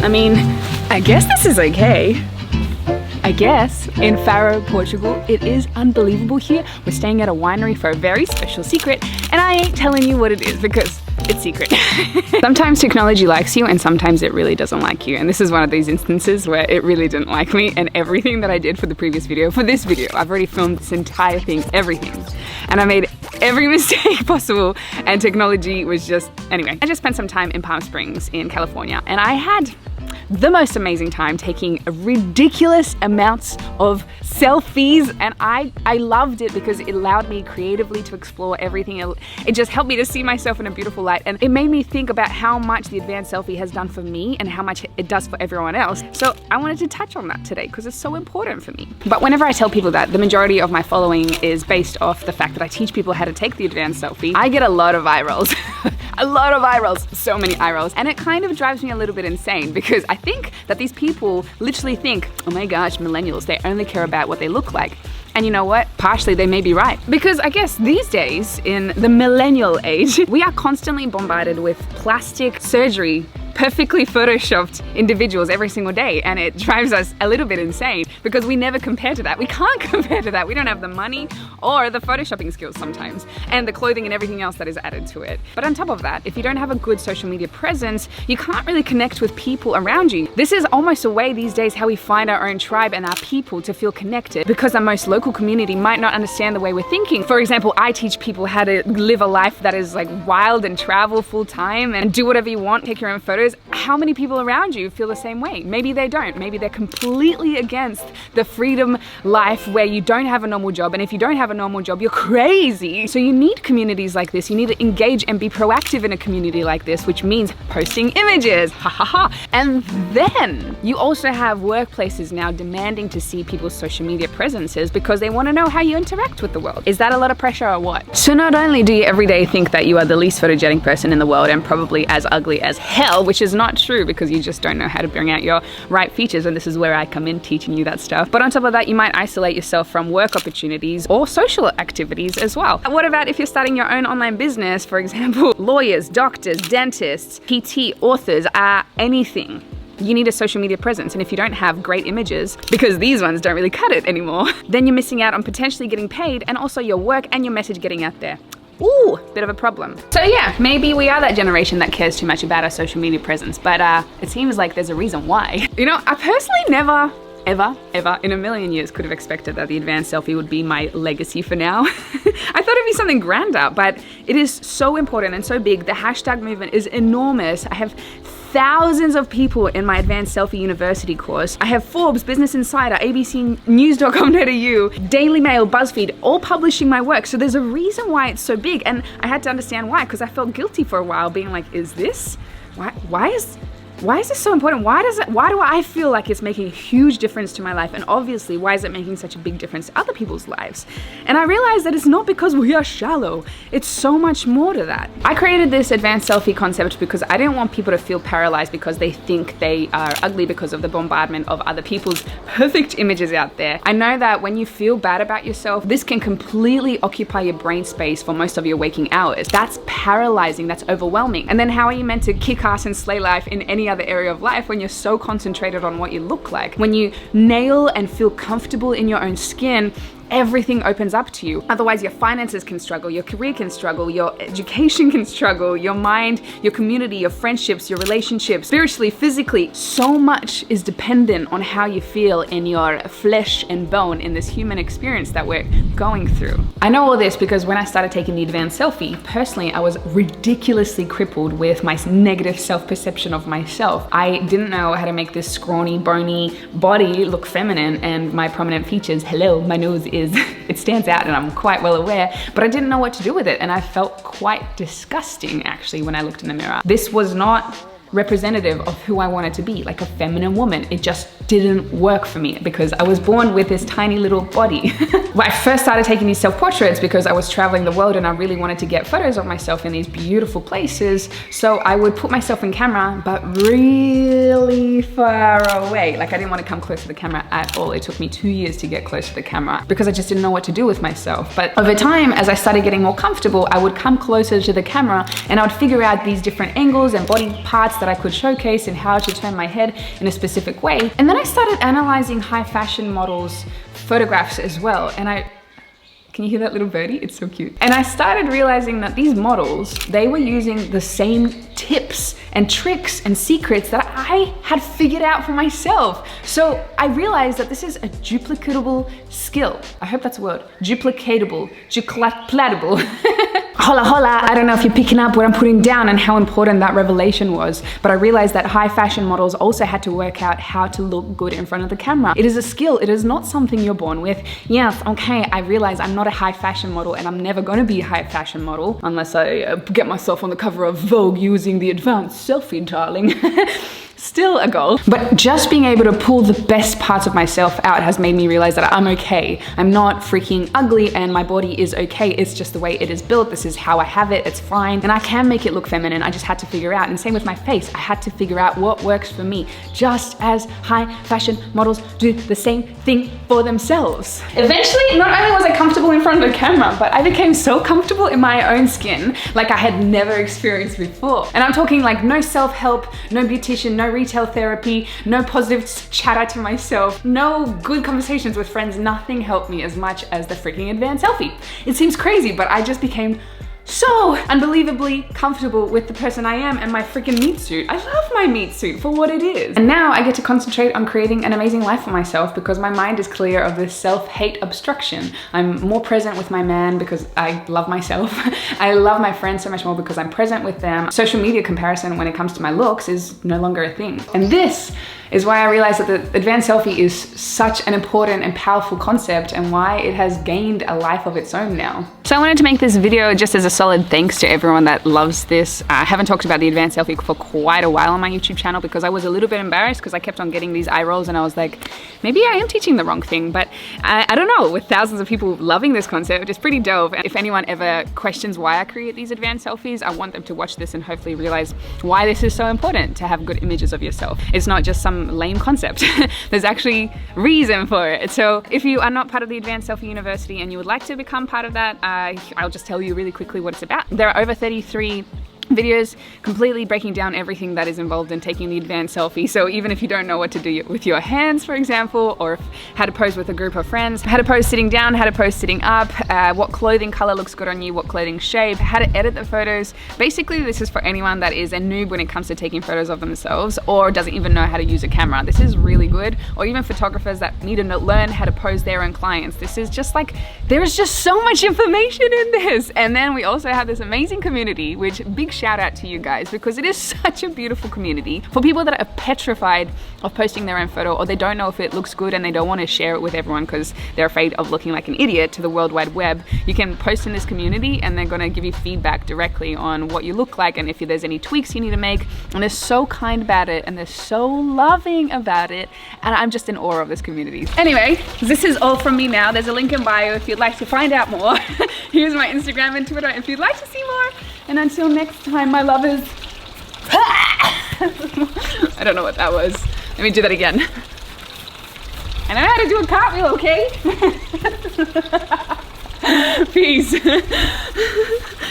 I mean, I guess this is okay. I guess. In Faro, Portugal, it is unbelievable here. We're staying at a winery for a very special secret, and I ain't telling you what it is because it's secret. Sometimes technology likes you and sometimes it really doesn't like you. And this is one of these instances where it really didn't like me, and everything that I did for the previous video, for this video, I've already filmed this entire thing, everything. And I made every mistake possible, and technology was just, anyway. I just spent some time in Palm Springs in California, and I had the most amazing time taking ridiculous amounts of selfies, and I loved it because it allowed me creatively to explore everything. It just helped me to see myself in a beautiful light, and it made me think about how much the Advanced Selfie has done for me and how much it does for everyone else. So I wanted to touch on that today because it's so important for me. But whenever I tell people that the majority of my following is based off the fact that I teach people how to take the Advanced Selfie, I get a lot of eye rolls. A lot of eye rolls, so many eye rolls. And it kind of drives me a little bit insane because I think that these people literally think, oh my gosh, millennials, they only care about what they look like. And you know what? Partially they may be right. Because I guess these days, in the millennial age, we are constantly bombarded with plastic surgery, perfectly photoshopped individuals every single day, and it drives us a little bit insane because we never compare to that. We can't compare to that. We don't have the money or the photoshopping skills sometimes, and the clothing and everything else that is added to it. But on top of that, if you don't have a good social media presence, you can't really connect with people around you. This is almost a way these days how we find our own tribe and our people to feel connected, because our most local community might not understand the way we're thinking. For example, I teach people how to live a life that is like wild and travel full time and do whatever you want, take your own photos. How many people around you feel the same way? Maybe they don't. Maybe they're completely against the freedom life where you don't have a normal job, and if you don't have a normal job, you're crazy. So you need communities like this. You need to engage and be proactive in a community like this, which means posting images, ha ha ha. And then you also have workplaces now demanding to see people's social media presences because they want to know how you interact with the world. Is that a lot of pressure or what? So not only do you every day think that you are the least photogenic person in the world and probably as ugly as hell, which is not true because you just don't know how to bring out your right features, and this is where I come in teaching you that stuff. But on top of that, you might isolate yourself from work opportunities or social activities as well. What about if you're starting your own online business, for example, lawyers, doctors, dentists, PT, authors, anything? You need a social media presence, and if you don't have great images, because these ones don't really cut it anymore, then you're missing out on potentially getting paid and also your work and your message getting out there. Ooh, bit of a problem. So yeah, maybe we are that generation that cares too much about our social media presence, but it seems like there's a reason why. You know, I personally never, ever in a million years could have expected that the Advanced Selfie would be my legacy for now. I thought it'd be something grander, but it is so important and so big. The hashtag movement is enormous. I have thousands of people in my Advanced Selfie University course. I have Forbes, Business Insider, abcnews.com.au, Daily Mail, BuzzFeed, all publishing my work. So there's a reason why it's so big, and I had to understand why, because I felt guilty for a while being like, is this? Why is this so important? Why do I feel like it's making a huge difference to my life? And obviously, why is it making such a big difference to other people's lives? And I realized that it's not because we are shallow. It's so much more to that. I created this Advanced Selfie concept because I didn't want people to feel paralyzed because they think they are ugly because of the bombardment of other people's perfect images out there. I know that when you feel bad about yourself, this can completely occupy your brain space for most of your waking hours. That's paralyzing, that's overwhelming. And then how are you meant to kick ass and slay life in any other area of life when you're so concentrated on what you look like? When you nail and feel comfortable in your own skin, everything opens up to you. Otherwise, your finances can struggle, your career can struggle, your education can struggle, your mind, your community, your friendships, your relationships, spiritually, physically. So much is dependent on how you feel in your flesh and bone in this human experience that we're going through. I know all this because when I started taking the Advanced Selfie, personally, I was ridiculously crippled with my negative self-perception of myself. I didn't know how to make this scrawny, bony body look feminine, and my prominent features, hello, my nose is, it stands out and I'm quite well aware, but I didn't know what to do with it, and I felt quite disgusting actually when I looked in the mirror. This was not representative of who I wanted to be, like a feminine woman. It just didn't work for me because I was born with this tiny little body. When I first started taking these self-portraits because I was traveling the world and I really wanted to get photos of myself in these beautiful places, so I would put myself in camera, but really far away. Like I didn't want to come close to the camera at all. It took me 2 years to get close to the camera because I just didn't know what to do with myself. But over time, as I started getting more comfortable, I would come closer to the camera and I would figure out these different angles and body parts that I could showcase and how to turn my head in a specific way. And then I started analyzing high fashion models' photographs as well. And can you hear that little birdie? It's so cute. And I started realizing that these models, they were using the same tips and tricks and secrets that I had figured out for myself. So I realized that this is a duplicatable skill. I hope that's a word. Duplicatable. Hola, hola. I don't know if you're picking up what I'm putting down and how important that revelation was, but I realized that high fashion models also had to work out how to look good in front of the camera. It is a skill. It is not something you're born with. Yes, okay, I realize I'm not a high fashion model and I'm never going to be a high fashion model unless I get myself on the cover of Vogue using the Advanced Selfie, darling. Still a goal. But just being able to pull the best parts of myself out has made me realize that I'm okay. I'm not freaking ugly and my body is okay. It's just the way it is built. This is how I have it. It's fine. And I can make it look feminine. I just had to figure out. And same with my face. I had to figure out what works for me. Just as high fashion models do the same thing for themselves. Eventually, not only was I comfortable in front of the camera, but I became so comfortable in my own skin like I had never experienced before. And I'm talking like no self-help, no beautician, no retail therapy, no positive chatter to myself, no good conversations with friends. Nothing helped me as much as the freaking Advanced Selfie. It seems crazy, but I just became so unbelievably comfortable with the person I am and my freaking meat suit. I love my meat suit for what it is. And now I get to concentrate on creating an amazing life for myself because my mind is clear of this self-hate obstruction. I'm more present with my man because I love myself. I love my friends so much more because I'm present with them. Social media comparison when it comes to my looks is no longer a thing. And this is why I realized that the Advanced Selfie is such an important and powerful concept and why it has gained a life of its own now. So I wanted to make this video just as a solid thanks to everyone that loves this. I haven't talked about the Advanced Selfie for quite a while on my YouTube channel because I was a little bit embarrassed because I kept on getting these eye rolls and I was like, maybe I am teaching the wrong thing, but I don't know, with thousands of people loving this concept, it's pretty dope. And if anyone ever questions why I create these Advanced Selfies, I want them to watch this and hopefully realize why this is so important to have good images of yourself. It's not just some lame concept. There's actually reason for it. So if you are not part of the Advanced Selfie University and you would like to become part of that, I'll just tell you really quickly what it's about. There are over 33 videos completely breaking down everything that is involved in taking the Advanced Selfie. So even if you don't know what to do with your hands, for example, or how to pose with a group of friends, how to pose sitting down, how to pose sitting up, what clothing color looks good on you, what clothing shape, how to edit the photos. Basically, this is for anyone that is a noob when it comes to taking photos of themselves or doesn't even know how to use a camera. This is really good. Or even photographers that need to learn how to pose their own clients. This is just like, there is just so much information in this. And then we also have this amazing community, which big shout out to you guys because it is such a beautiful community for people that are petrified of posting their own photo or they don't know if it looks good and they don't want to share it with everyone because they're afraid of looking like an idiot to the World Wide Web. You can post in this community and they're going to give you feedback directly on what you look like and if there's any tweaks you need to make, and they're so kind about it and they're so loving about it, and I'm just in awe of this community. Anyway, this is all from me now. There's a link in bio if you'd like to find out more. Here's my Instagram and Twitter if you'd like to see more. And until next time, my lovers. I don't know what that was. Let me do that again. I know how to do a cartwheel, okay? Peace.